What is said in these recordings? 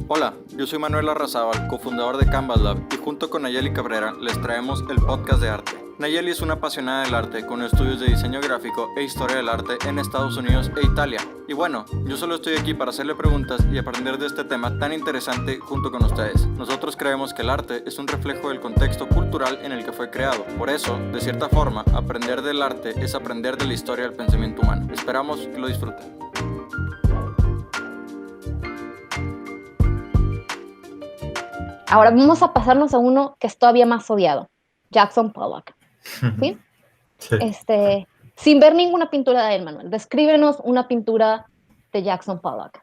Hola, yo soy Manuel Arrazábal, cofundador de Canvas Lab, y junto con Nayeli Cabrera les traemos el podcast de arte. Nayeli es una apasionada del arte con estudios de diseño gráfico e historia del arte en Estados Unidos e Italia. Y bueno, yo solo estoy aquí para hacerle preguntas y aprender de este tema tan interesante junto con ustedes. Nosotros creemos que el arte es un reflejo del contexto cultural en el que fue creado. Por eso, de cierta forma, aprender del arte es aprender de la historia del pensamiento humano. Esperamos que lo disfruten. Ahora vamos a pasarnos a uno que es todavía más odiado, Jackson Pollock, ¿sí? Sí. Sin ver ninguna pintura de él, Manuel, descríbenos una pintura de Jackson Pollock.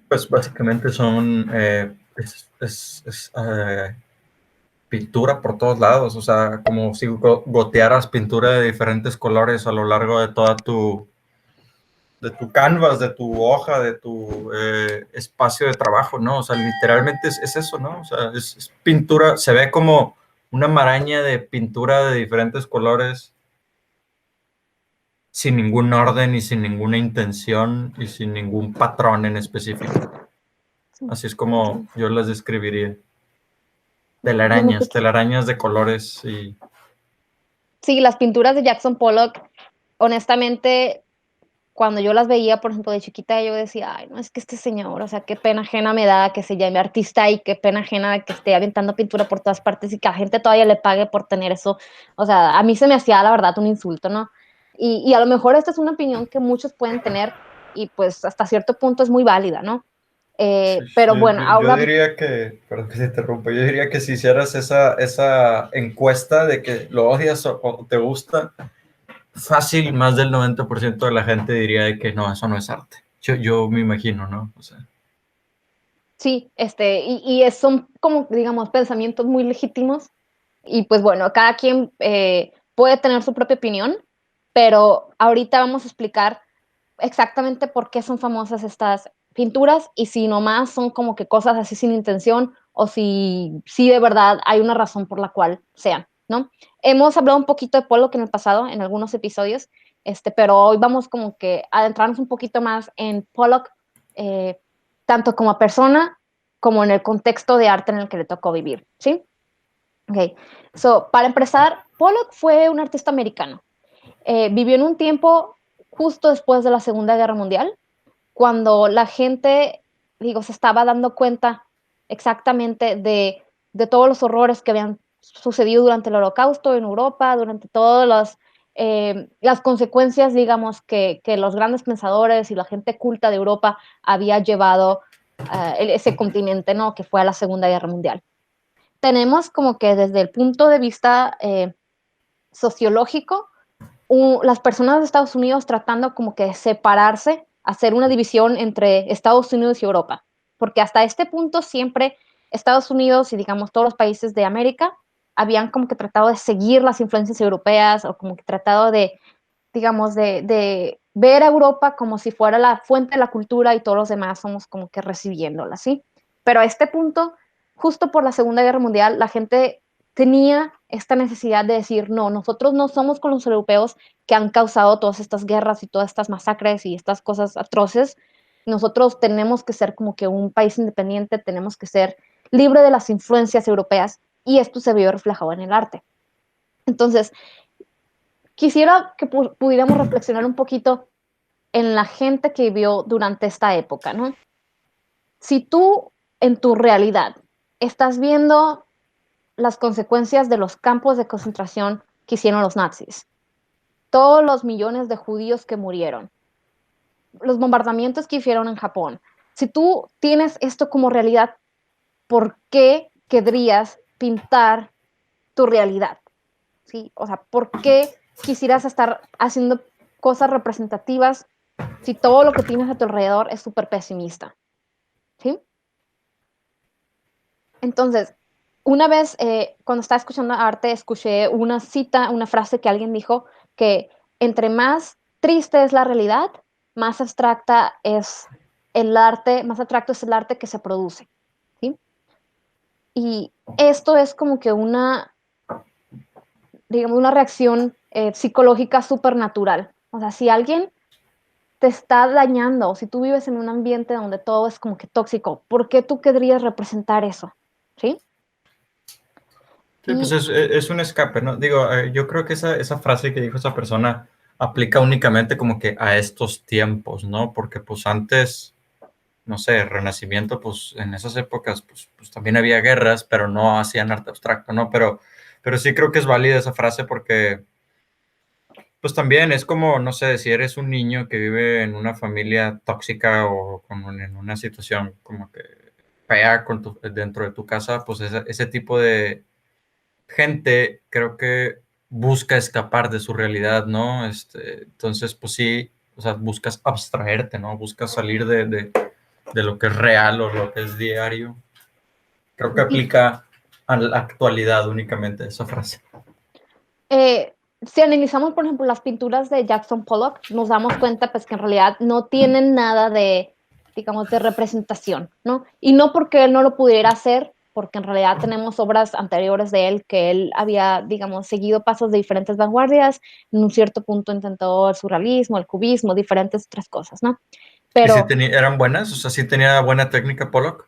Pues básicamente son pintura por todos lados, o sea, como si gotearas pintura de diferentes colores a lo largo de toda de tu canvas, de tu hoja, de tu espacio de trabajo, ¿no? O sea, literalmente es eso, ¿no? O sea, es pintura, se ve como una maraña de pintura de diferentes colores, sin ningún orden y sin ninguna intención y sin ningún patrón en específico. Así es como yo las describiría. Telarañas de colores y... Sí, las pinturas de Jackson Pollock, honestamente, cuando yo las veía, por ejemplo, de chiquita, yo decía, ay, no, es que este señor, o sea, qué pena ajena me da que se llame artista y qué pena ajena que esté aventando pintura por todas partes y que a la gente todavía le pague por tener eso. O sea, a mí se me hacía, la verdad, un insulto, ¿no? Y a lo mejor esta es una opinión que muchos pueden tener y pues hasta cierto punto es muy válida, ¿no? Sí, Pero bueno, yo ahora diría que, perdón que te interrumpa, yo diría que si hicieras esa encuesta de que lo odias o te gusta, fácil, más del 90% de la gente diría de que no, eso no es arte. Yo me imagino, ¿no? O sea, sí, son como, digamos, pensamientos muy legítimos y pues bueno, cada quien puede tener su propia opinión, pero ahorita vamos a explicar exactamente por qué son famosas estas pinturas y si nomás son como que cosas así sin intención o si de verdad hay una razón por la cual sean, ¿no? Hemos hablado un poquito de Pollock en el pasado, en algunos episodios, pero hoy vamos como que a adentrarnos un poquito más en Pollock, eh, tanto como persona como en el contexto de arte en el que le tocó vivir, ¿sí? Ok, para empezar, Pollock fue un artista americano. Vivió en un tiempo justo después de la Segunda Guerra Mundial, cuando la gente, digo, se estaba dando cuenta exactamente de todos los horrores que habían sucedido durante el Holocausto en Europa, durante todas las consecuencias, digamos, que los grandes pensadores y la gente culta de Europa había llevado ese continente, ¿no? Que fue a la Segunda Guerra Mundial. Tenemos como que desde el punto de vista sociológico, las personas de Estados Unidos tratando como que de separarse, hacer una división entre Estados Unidos y Europa, porque hasta este punto siempre Estados Unidos y digamos todos los países de América habían como que tratado de seguir las influencias europeas o como que tratado de, digamos, de ver a Europa como si fuera la fuente de la cultura y todos los demás somos como que recibiéndola, ¿sí? Pero a este punto, justo por la Segunda Guerra Mundial, la gente tenía esta necesidad de decir, no, nosotros no somos con los europeos que han causado todas estas guerras y todas estas masacres y estas cosas atroces. Nosotros tenemos que ser como que un país independiente, tenemos que ser libre de las influencias europeas y esto se vio reflejado en el arte. Entonces, quisiera que pudiéramos reflexionar un poquito en la gente que vivió durante esta época, ¿no? Si tú en tu realidad estás viendo las consecuencias de los campos de concentración que hicieron los nazis, todos los millones de judíos que murieron, los bombardamientos que hicieron en Japón, si tú tienes esto como realidad, ¿por qué querrías pintar tu realidad? ¿Sí? O sea, ¿por qué quisieras estar haciendo cosas representativas si todo lo que tienes a tu alrededor es súper pesimista? ¿Sí? Entonces, una vez cuando estaba escuchando arte, escuché una cita, una frase que alguien dijo que entre más triste es la realidad, más abstracta es el arte, más abstracto es el arte que se produce. ¿Sí? Y esto es como que digamos, una reacción psicológica supernatural. O sea, si alguien te está dañando, si tú vives en un ambiente donde todo es como que tóxico, ¿por qué tú querrías representar eso? ¿Sí? Sí, pues Y es un escape, ¿no? Digo, yo creo que esa frase que dijo esa persona aplica únicamente como que a estos tiempos, ¿no? Porque pues antes, no sé, Renacimiento, pues en esas épocas, pues también había guerras, pero no hacían arte abstracto, ¿no? Pero sí creo que es válida esa frase porque, pues también es como, no sé, si eres un niño que vive en una familia tóxica o en una situación como que fea dentro de tu casa, pues ese tipo de gente creo que busca escapar de su realidad, ¿no? Entonces, pues sí, o sea, buscas abstraerte, ¿no? Buscas salir de lo que es real o lo que es diario. Creo que y, aplica a la actualidad únicamente esa frase. si analizamos, por ejemplo, las pinturas de Jackson Pollock, nos damos cuenta pues que en realidad no tienen nada de, digamos, de representación, ¿no? Y no porque él no lo pudiera hacer, porque en realidad tenemos obras anteriores de él que él había, digamos, seguido pasos de diferentes vanguardias, en un cierto punto intentó el surrealismo, el cubismo, diferentes otras cosas, ¿no? ¿Y si Pero eran buenas? O sea, sí tenía buena técnica Pollock.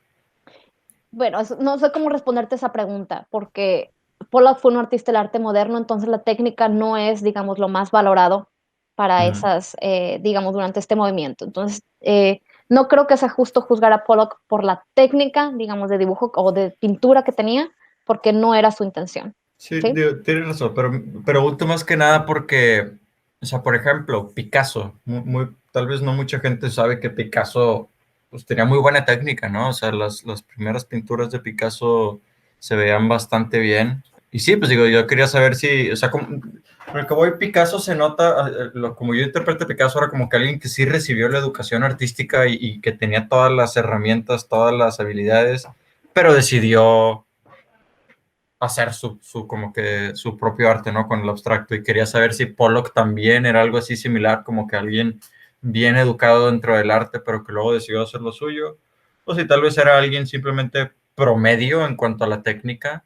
bueno, no sé cómo responderte esa pregunta, porque Pollock fue un artista del arte moderno, entonces la técnica no es, digamos, lo más valorado para Mm. esas, digamos, durante este movimiento. Entonces, no creo que sea justo juzgar a Pollock por la técnica, digamos, de dibujo o de pintura que tenía, porque no era su intención. Sí, ¿Sí? tienes razón, pero más que nada porque, o sea, por ejemplo, Picasso, tal vez no mucha gente sabe que Picasso pues, tenía muy buena técnica, ¿no? O sea, las primeras pinturas de Picasso se veían bastante bien. Y sí, pues digo, yo quería saber si, o sea, por el que voy, Picasso se nota, como yo interpreto a Picasso, era como que alguien que sí recibió la educación artística y que tenía todas las herramientas, todas las habilidades, pero decidió hacer como que su propio arte, ¿no? Con el abstracto. Y quería saber si Pollock también era algo así similar, como que alguien bien educado dentro del arte, pero que luego decidió hacer lo suyo. O si tal vez era alguien simplemente promedio en cuanto a la técnica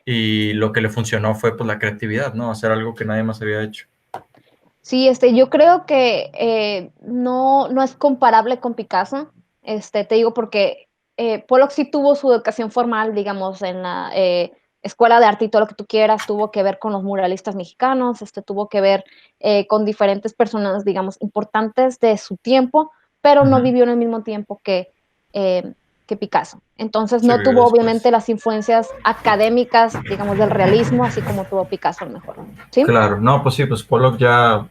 y lo que le funcionó fue pues la creatividad, ¿no? Hacer algo que nadie más había hecho. Sí, yo creo que no es comparable con Picasso. Te digo porque Pollock sí tuvo su educación formal, digamos, en la escuela de arte y todo lo que tú quieras, tuvo que ver con los muralistas mexicanos, tuvo que ver con diferentes personas, digamos, importantes de su tiempo, pero no Ujú. vivió en el mismo tiempo eh, que Picasso. Entonces Se no vivió tuvo después. obviamente las influencias académicas, digamos, del realismo, así como tuvo Picasso a lo mejor. ¿Sí? Claro, no, pues sí, pues Pollock ya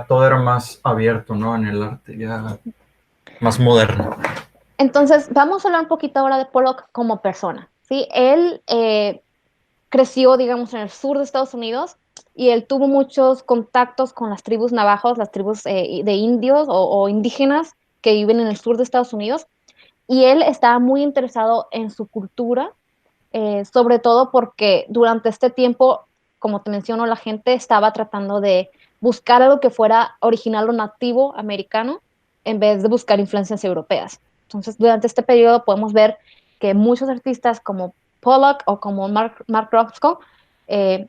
todo era más abierto, ¿no? En el arte, ya más moderno. Entonces, vamos a hablar un poquito ahora de Pollock como persona, ¿sí? Él creció, digamos, en el sur de Estados Unidos y él tuvo muchos contactos con las tribus navajos, las tribus de indios o indígenas que viven en el sur de Estados Unidos, y él estaba muy interesado en su cultura, sobre todo porque durante este tiempo, como te menciono, la gente estaba tratando de buscar algo que fuera original o nativo americano en vez de buscar influencias europeas. Entonces, durante este periodo podemos ver que muchos artistas como Pollock o como Mark Rothko eh,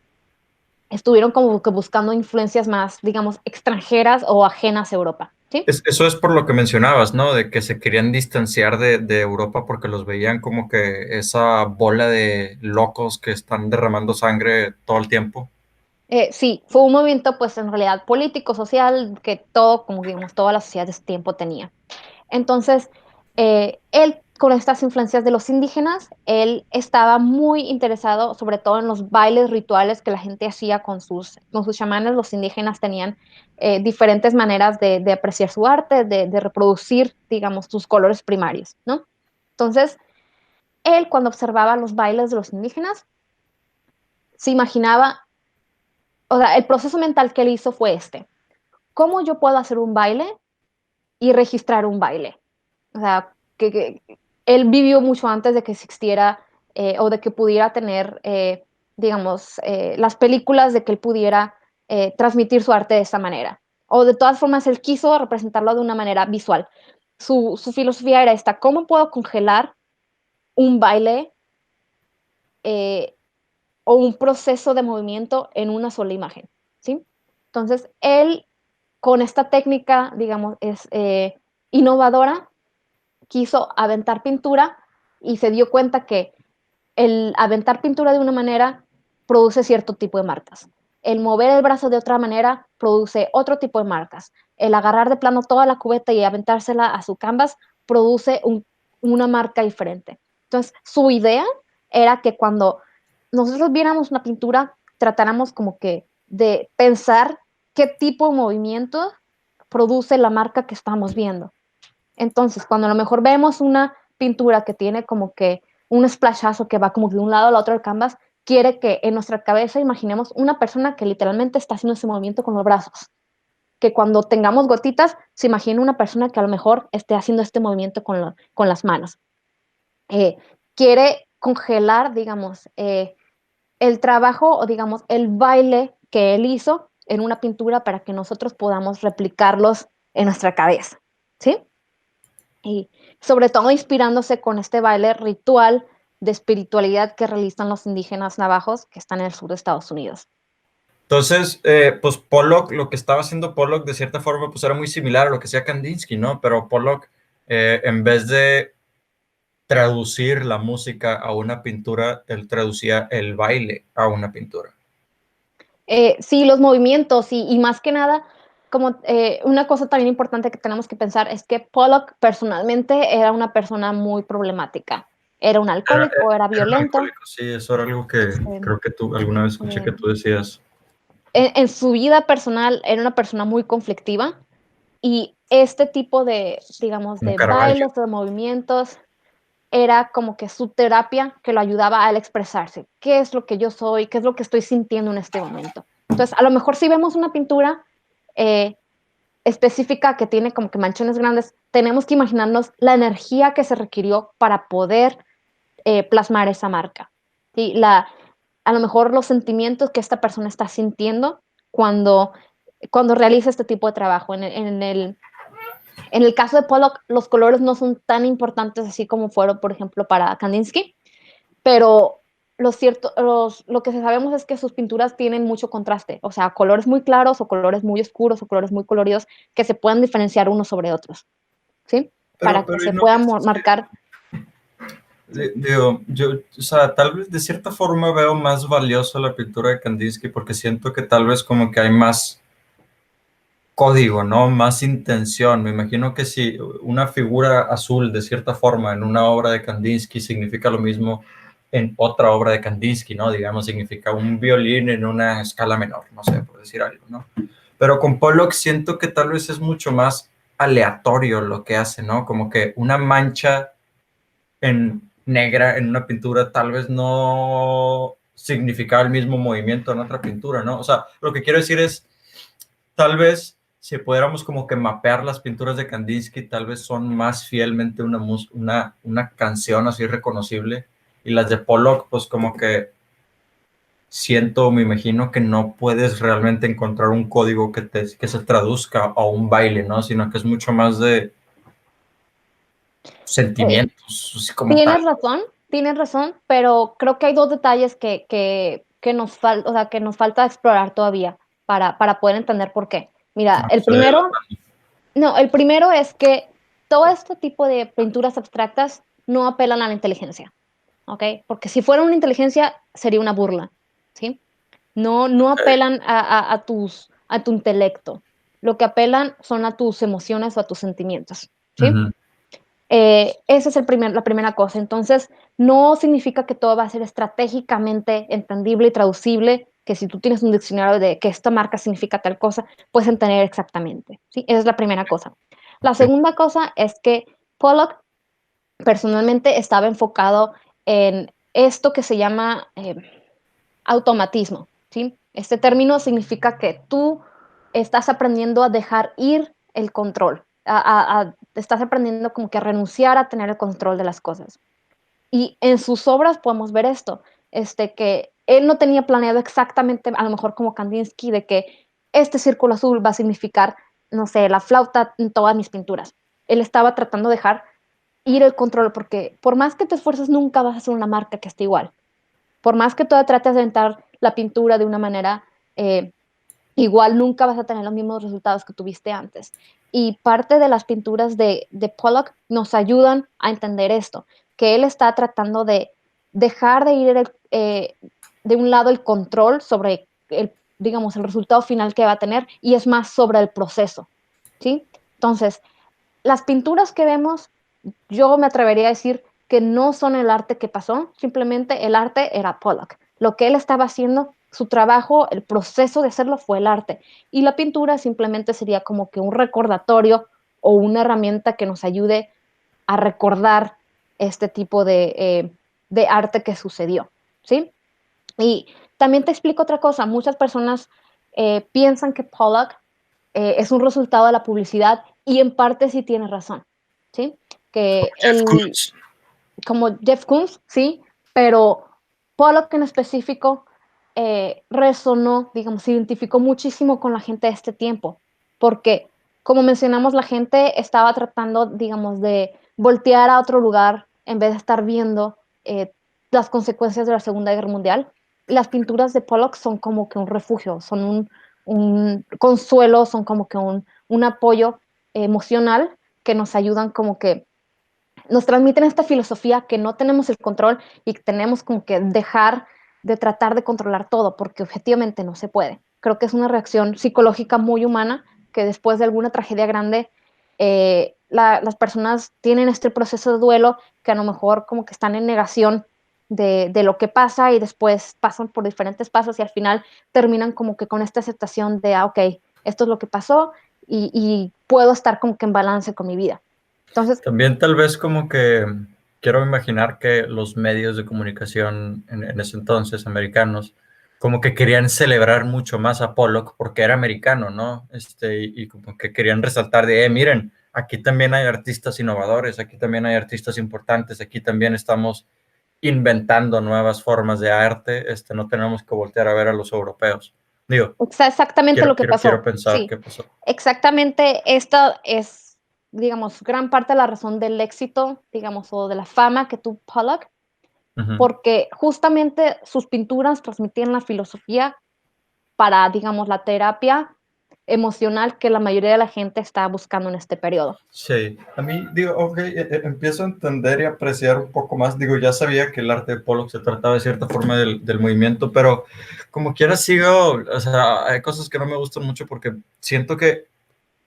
estuvieron como que buscando influencias más, digamos, extranjeras o ajenas a Europa. ¿Sí? Eso es por lo que mencionabas, ¿no? De que se querían distanciar de Europa porque los veían como que esa bola de locos que están derramando sangre todo el tiempo. Sí, fue un movimiento pues en realidad político, social, que todo, como digamos, toda la sociedad de ese tiempo tenía. Entonces, él con estas influencias de los indígenas, él estaba muy interesado sobre todo en los bailes rituales que la gente hacía con sus chamanes. Los indígenas tenían diferentes maneras de apreciar su arte, de reproducir, digamos, sus colores primarios, ¿no? Entonces, él cuando observaba los bailes de los indígenas, se imaginaba, o sea, el proceso mental que él hizo fue ¿cómo yo puedo hacer un baile y registrar un baile? O sea, que él vivió mucho antes de que existiera o de que pudiera tener, digamos, las películas de que él pudiera transmitir su arte de esta manera. O de todas formas, él quiso representarlo de una manera visual. Su filosofía era ¿cómo puedo congelar un baile eh, o un proceso de movimiento en una sola imagen? ¿Sí? Entonces, él con esta técnica, digamos, es innovadora, quiso aventar pintura y se dio cuenta que el aventar pintura de una manera produce cierto tipo de marcas. El mover el brazo de otra manera produce otro tipo de marcas. El agarrar de plano toda la cubeta y aventársela a su canvas produce una marca diferente. Entonces, su idea era que cuando nosotros viéramos una pintura, tratáramos como que de pensar qué tipo de movimiento produce la marca que estamos viendo. Entonces, cuando a lo mejor vemos una pintura que tiene como que un splashazo que va como de un lado al otro del canvas, quiere que en nuestra cabeza imaginemos una persona que literalmente está haciendo ese movimiento con los brazos. Que cuando tengamos gotitas, se imagine una persona que a lo mejor esté haciendo este movimiento con las manos. Quiere congelar, digamos, el trabajo o, digamos, el baile que él hizo en una pintura para que nosotros podamos replicarlos en nuestra cabeza. ¿Sí? Y sobre todo inspirándose con este baile ritual de espiritualidad que realizan los indígenas navajos que están en el sur de Estados Unidos. Entonces, pues Pollock, lo que estaba haciendo Pollock de cierta forma, pues era muy similar a lo que hacía Kandinsky, ¿no? Pero Pollock, en vez de traducir la música a una pintura, él traducía el baile a una pintura. Sí, los movimientos y más que nada, como una cosa también importante que tenemos que pensar es que Pollock personalmente era una persona muy problemática. Era un alcohólico, era Era un violento. alcohólico, sí, eso era algo que creo que tú alguna vez escuché que tú decías. En su vida personal era una persona muy conflictiva y este tipo de, digamos, Un de Caravaggio. bailes, de movimientos, era como que su terapia que lo ayudaba a él expresarse. ¿Qué es lo que yo soy? ¿Qué es lo que estoy sintiendo en este momento? Entonces, a lo mejor si vemos una pintura específica que tiene como que manchones grandes, tenemos que imaginarnos la energía que se requirió para poder plasmar esa marca. ¿Sí? A lo mejor los sentimientos que esta persona está sintiendo cuando, cuando realiza este tipo de trabajo. En el caso de Pollock, los colores no son tan importantes así como fueron, por ejemplo, para Kandinsky, pero lo que sabemos es que sus pinturas tienen mucho contraste, o sea, colores muy claros o colores muy oscuros o colores muy coloridos que se puedan diferenciar unos sobre otros, ¿sí? Para que Pero se ¿y no puedan piensas marcar. digo, yo, o sea, tal vez de cierta forma veo más valioso la pintura de Kandinsky porque siento que tal vez como que hay más código, ¿no? Más intención. Me imagino que si una figura azul de cierta forma en una obra de Kandinsky significa lo mismo en otra obra de Kandinsky, ¿no? Digamos, significa un violín en una escala menor, no sé, por decir algo, ¿no? Pero con Pollock siento que tal vez es mucho más aleatorio lo que hace, ¿no? Como que una mancha en negra en una pintura tal vez no significaba el mismo movimiento en otra pintura, ¿no? O sea, lo que quiero decir es, tal vez si pudiéramos como que mapear las pinturas de Kandinsky, tal vez son más fielmente una canción así reconocible, y las de Pollock, pues como que siento, me imagino que no puedes realmente encontrar un código que se traduzca a un baile, ¿no? Sino que es mucho más de Eh, sentimientos, así como tal. tienes razón, pero creo que hay dos detalles o sea, que nos falta explorar todavía para poder entender por qué. Mira, No, el soy primero, no, el primero es que todo este tipo de pinturas abstractas no apelan a la inteligencia, ¿ok? Porque si fuera una inteligencia, sería una burla, ¿sí? No apelan a tu intelecto. Lo que apelan son a tus emociones o a tus sentimientos, ¿sí? Ujú. Esa es la primera cosa. Entonces, no significa que todo va a ser estratégicamente entendible y traducible, que si tú tienes un diccionario de que esta marca significa tal cosa, puedes entender exactamente. ¿Sí? Esa es la primera cosa. La Ok. segunda cosa es que Pollock personalmente estaba enfocado en esto que se llama automatismo. ¿Sí? Este término significa que tú estás aprendiendo a dejar ir el control, estás aprendiendo como que a renunciar a tener el control de las cosas. Y en sus obras podemos ver esto, que él no tenía planeado exactamente, a lo mejor como Kandinsky, de que este círculo azul va a significar, no sé, la flauta en todas mis pinturas. Él estaba tratando de dejar ir el control, porque por más que te esfuerces, nunca vas a hacer una marca que esté igual. Por más que tú trates de aventar la pintura de una manera igual nunca vas a tener los mismos resultados que tuviste antes. Y parte de las pinturas de Pollock nos ayudan a entender esto, que él está tratando de dejar de ir de un lado el control sobre digamos, el resultado final que va a tener y es más sobre el proceso, ¿sí? Entonces, las pinturas que vemos, yo me atrevería a decir que no son el arte que pasó, simplemente el arte era Pollock. Lo que él estaba haciendo, su trabajo, el proceso de hacerlo fue el arte. Y la pintura simplemente sería como que un recordatorio o una herramienta que nos ayude a recordar este tipo de arte que sucedió, ¿sí? Y también te explico otra cosa, muchas personas piensan que Pollock es un resultado de la publicidad y en parte sí tiene razón, ¿sí? Que Jeff Koons. como Jeff Koons, sí, pero Pollock en específico resonó, digamos, se identificó muchísimo con la gente de este tiempo, porque como mencionamos, la gente estaba tratando, digamos, de voltear a otro lugar en vez de estar viendo las consecuencias de la Segunda Guerra Mundial. Las pinturas de Pollock son como que un refugio, son un consuelo, son como que un apoyo emocional que nos ayudan como que nos transmiten esta filosofía que no tenemos el control y que tenemos como que dejar de tratar de controlar todo, porque objetivamente no se puede. Creo que es una reacción psicológica muy humana que después de alguna tragedia grande, las personas tienen este proceso de duelo que a lo mejor como que están en negación de lo que pasa y después pasan por diferentes pasos y al final terminan como que con esta aceptación de, ok, esto es lo que pasó y puedo estar como que en balance con mi vida. Entonces, También tal vez como que quiero imaginar que los medios de comunicación en ese entonces americanos como que querían celebrar mucho más a Pollock porque era americano, ¿no? Y como que querían resaltar de, miren, aquí también hay artistas innovadores, aquí también hay artistas importantes, aquí también estamos inventando nuevas formas de arte, no tenemos que voltear a ver a los europeos. Digo, exactamente lo que quiero pasó, pensar sí. qué pasó. Exactamente, esta es, digamos, gran parte de la razón del éxito, digamos, o de la fama que tuvo Pollock, Ujú. porque justamente sus pinturas transmitían la filosofía para, digamos, la terapia emocional que la mayoría de la gente está buscando en este periodo. Sí, a mí digo, ok, empiezo a entender y apreciar un poco más. Digo, ya sabía que el arte de Pollock se trataba de cierta forma del movimiento, pero como quiera sigo, o sea, hay cosas que no me gustan mucho porque siento que,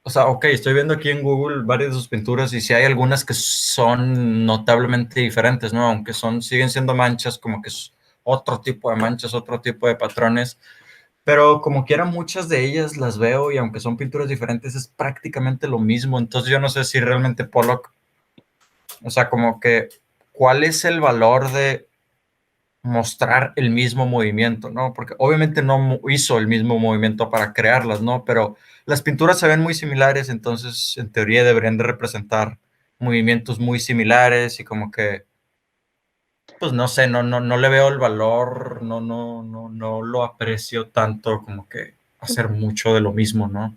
o sea, ok, estoy viendo aquí en Google varias de sus pinturas y sí hay algunas que son notablemente diferentes, ¿no? Aunque siguen siendo manchas, como que es otro tipo de manchas, otro tipo de patrones. Pero como quiera, muchas de ellas las veo y aunque son pinturas diferentes, es prácticamente lo mismo. Entonces yo no sé si realmente Pollock, o sea, como que, ¿cuál es el valor de mostrar el mismo movimiento, ¿no? Porque obviamente no hizo el mismo movimiento para crearlas, ¿no? Pero las pinturas se ven muy similares, entonces en teoría deberían de representar movimientos muy similares y como que pues no sé, no le veo el valor, no lo aprecio tanto como que hacer mucho de lo mismo, ¿no?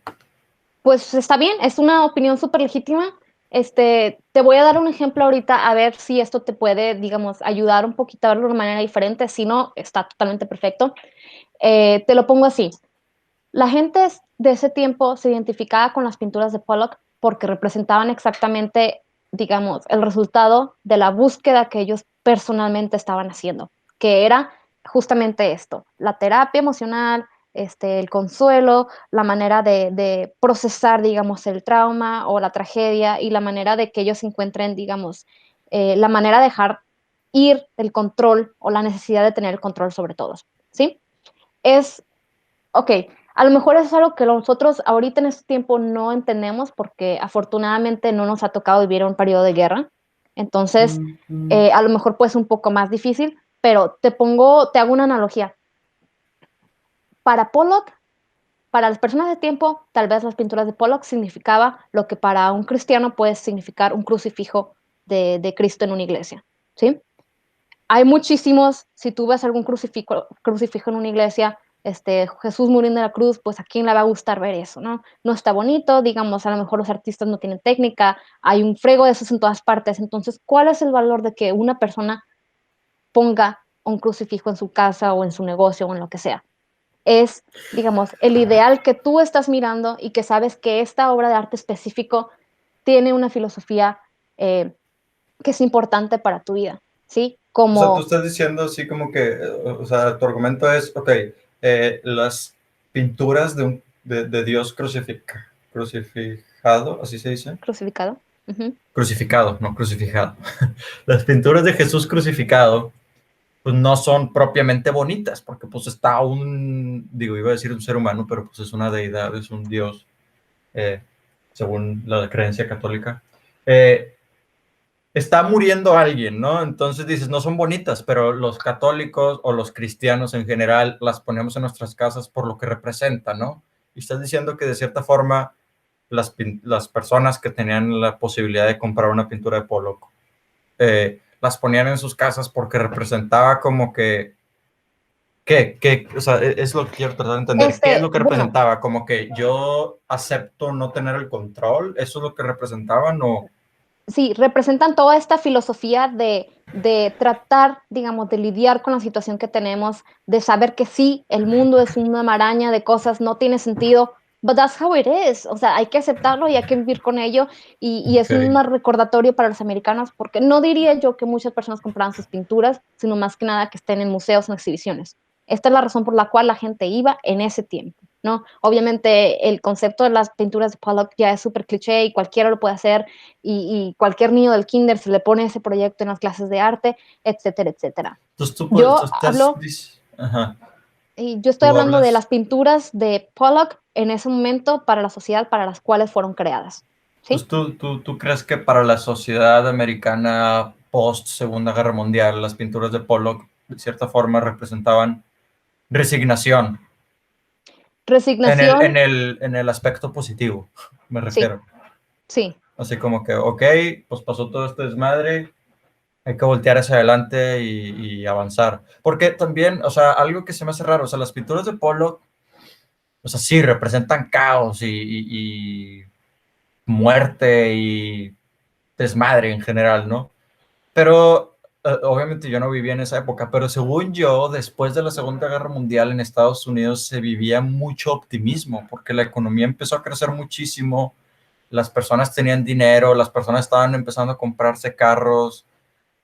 Pues está bien, es una opinión súper legítima. Te voy a dar un ejemplo ahorita a ver si esto te puede, digamos, ayudar un poquito a verlo de manera diferente. Si no, está totalmente perfecto. Te lo pongo así. La gente de ese tiempo se identificaba con las pinturas de Pollock porque representaban exactamente, digamos, el resultado de la búsqueda que ellos personalmente estaban haciendo, que era justamente esto, la terapia emocional, el consuelo, la manera de procesar, digamos, el trauma o la tragedia y la manera de que ellos encuentren, digamos, la manera de dejar ir el control o la necesidad de tener el control sobre todos, ¿sí? Es Ok, a lo mejor es algo que nosotros ahorita en este tiempo no entendemos porque afortunadamente no nos ha tocado vivir un periodo de guerra. Entonces, a lo mejor puede ser un poco más difícil, pero te hago una analogía. Para Pollock, para las personas de tiempo, tal vez las pinturas de Pollock significaba lo que para un cristiano puede significar un crucifijo de Cristo en una iglesia, ¿sí? Hay muchísimos, si tú ves algún crucifijo en una iglesia, Jesús muriendo en la cruz, pues a quién le va a gustar ver eso, ¿no? No está bonito, digamos, a lo mejor los artistas no tienen técnica, hay un frego de esos en todas partes, entonces, ¿cuál es el valor de que una persona ponga un crucifijo en su casa o en su negocio o en lo que sea? es, digamos, el ideal que tú estás mirando y que sabes que esta obra de arte específico tiene una filosofía que es importante para tu vida, ¿sí? O sea, tú Como estás diciendo así como que, o sea, tu argumento es, ok, las pinturas de Dios crucificado, así se dice. crucificado. Uh-huh. Crucificado, no crucificado. Las pinturas de Jesús crucificado, pues no son propiamente bonitas, porque pues está digo, iba a decir un ser humano, pero pues es una deidad, es un Dios, eh, según la creencia católica. Está muriendo alguien, ¿no? Entonces dices, no son bonitas, pero los católicos o los cristianos en general las ponemos en nuestras casas por lo que representa, ¿no? Y estás diciendo que de cierta forma las personas que tenían la posibilidad de comprar una pintura de Pollock las ponían en sus casas porque representaba como que, o sea, es lo que quiero tratar de entender. ¿Qué es lo que Bueno, representaba? Como que yo acepto no tener el control, ¿eso es lo que representaban o...? sí, representan toda esta filosofía de tratar, digamos, de lidiar con la situación que tenemos, de saber que sí, el mundo es una maraña de cosas, no tiene sentido, but that's how it is. O sea, hay que aceptarlo y hay que vivir con ello. Y es un Okay. recordatorio para los americanos, porque no diría yo que muchas personas compraran sus pinturas, sino más que nada que estén en museos o exhibiciones. Esta es la razón por la cual la gente iba en ese tiempo, ¿no? Obviamente el concepto de las pinturas de Pollock ya es súper cliché y cualquiera lo puede hacer, y cualquier niño del kinder se le pone ese proyecto en las clases de arte, etcétera, etcétera. Entonces tú Yo estás... hablo, Ajá, y yo estoy tú hablando de las hablas... pinturas de Pollock en ese momento para la sociedad para las cuales fueron creadas, Entonces ¿sí? tú crees que para la sociedad americana post Segunda Guerra Mundial, las pinturas de Pollock de cierta forma representaban resignación Resignación, en el aspecto positivo, me sí, refiero. sí. Así como que, ok, pues pasó todo este desmadre, hay que voltear hacia adelante y avanzar. Porque también, o sea, algo que se me hace raro, o sea, las pinturas de Pollock, o sea, sí, representan caos y muerte y desmadre en general, ¿no? Pero obviamente yo no vivía en esa época, pero según yo, después de la Segunda Guerra Mundial en Estados Unidos se vivía mucho optimismo, porque la economía empezó a crecer muchísimo, las personas tenían dinero, las personas estaban empezando a comprarse carros.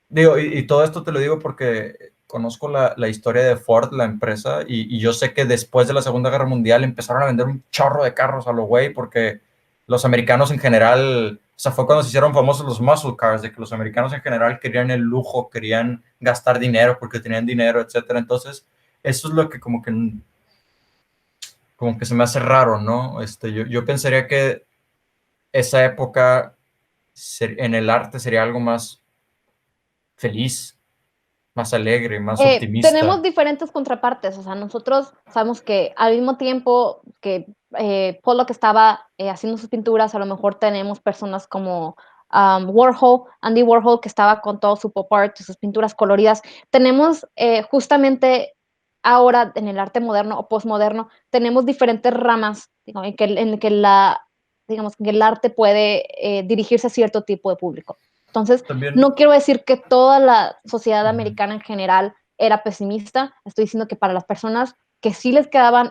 Digo, y todo esto te lo digo porque conozco la historia de Ford, la empresa, y yo sé que después de la Segunda Guerra Mundial empezaron a vender un chorro de carros a lo güey, porque los americanos en general, o sea, fue cuando se hicieron famosos los muscle cars, de que los americanos en general querían el lujo, querían gastar dinero porque tenían dinero, etcétera. Entonces, eso es lo que como que se me hace raro, ¿no? Yo pensaría que esa época en el arte sería algo más feliz, más alegre, más Tenemos optimista. diferentes contrapartes, o sea, nosotros sabemos que al mismo tiempo que Pollock estaba haciendo sus pinturas, a lo mejor tenemos personas como Warhol, Andy Warhol, que estaba con todo su pop art, sus pinturas coloridas. Tenemos justamente ahora en el arte moderno o postmoderno, tenemos diferentes ramas, digamos, digamos, que el arte puede dirigirse a cierto tipo de público. Entonces, También, no quiero decir que toda la sociedad americana en general era pesimista, estoy diciendo que para las personas que sí les quedaban,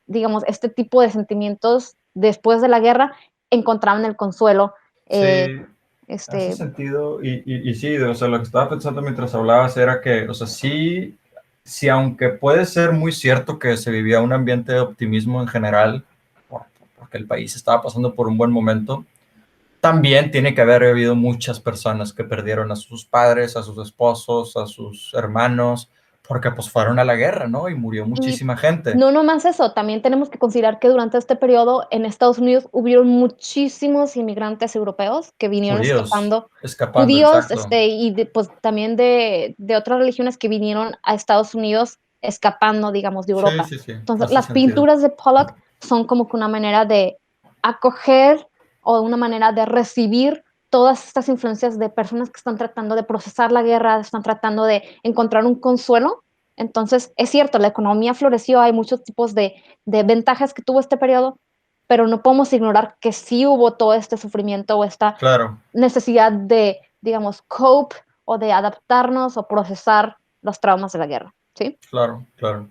digamos, este tipo de sentimientos después de la guerra, encontraban el consuelo. Eh, sí, hace este, sentido. Y sí, o sea, lo que estaba pensando mientras hablabas era que, o sea, sí, aunque puede ser muy cierto que se vivía un ambiente de optimismo en general, porque el país estaba pasando por un buen momento, también tiene que haber habido muchas personas que perdieron a sus padres, a sus esposos, a sus hermanos, porque pues fueron a la guerra, ¿no? Y murió y muchísima gente. no nomás eso, también tenemos que considerar que durante este periodo en Estados Unidos hubieron muchísimos inmigrantes europeos que vinieron Judíos escapando, escapando, judíos, exacto. y pues también de otras religiones que vinieron a Estados Unidos escapando, digamos, de Sí, Europa. sí, sí, Entonces, hace las sentido. pinturas de Pollock son como que una manera de acoger o una manera de recibir todas estas influencias de personas que están tratando de procesar la guerra, están tratando de encontrar un consuelo. Entonces, es cierto, la economía floreció, hay muchos tipos de ventajas que tuvo este periodo, pero no podemos ignorar que sí hubo todo este sufrimiento o esta Claro. necesidad de, digamos, cope o de adaptarnos o procesar los traumas de la guerra, ¿sí? Claro, claro.